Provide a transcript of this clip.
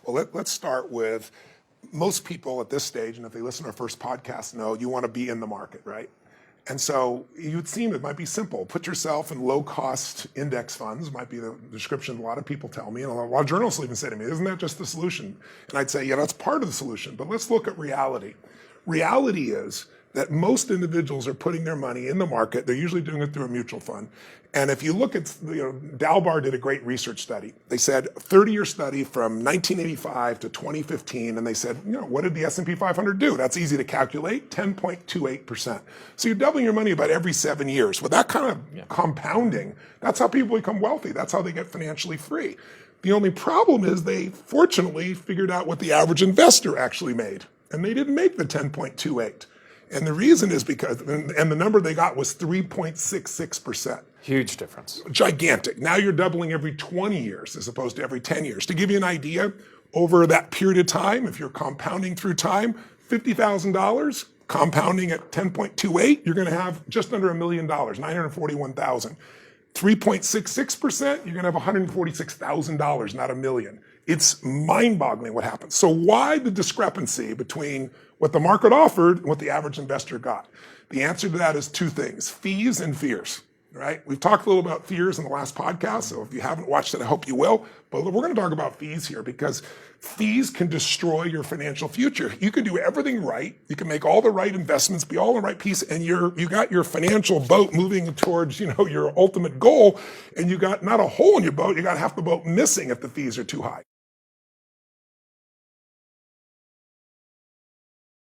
Well, let's start with most people at this stage, and if they listen to our first podcast, know you want to be in the market, right? And so you'd seem it might be simple. Put yourself in low-cost index funds, might be the description a lot of people tell me, and a lot of journalists will even say to me, isn't that just the solution? And I'd say, yeah, that's part of the solution, but let's look at reality. Reality is that most individuals are putting their money in the market. They're usually doing it through a mutual fund. And if you look at, Dalbar did a great research study. They said 30-year study from 1985 to 2015, and they said, what did the S&P 500 do? That's easy to calculate, 10.28%. So you're doubling your money about every 7 years. With that kind of compounding, that's how people become wealthy. That's how they get financially free. The only problem is they fortunately figured out what the average investor actually made, and they didn't make the 10.28. And the reason is because, and the number they got was 3.66%. Huge difference. Gigantic. Now you're doubling every 20 years as opposed to every 10 years. To give you an idea, over that period of time, if you're compounding through time, $50,000, compounding at 10.28, you're going to have just under $1 million, $941,000. 3.66%, you're going to have $146,000, not $1 million. It's mind-boggling what happens. So why the discrepancy between what the market offered and what the average investor got? The answer to that is two things: fees and fears, right? We've talked a little about fears in the last podcast, so if you haven't watched it, I hope you will. But we're going to talk about fees here because fees can destroy your financial future. You can do everything right. You can make all the right investments, be all in the right piece, and you got your financial boat moving towards, your ultimate goal, and you got not a hole in your boat, you got half the boat missing if the fees are too high.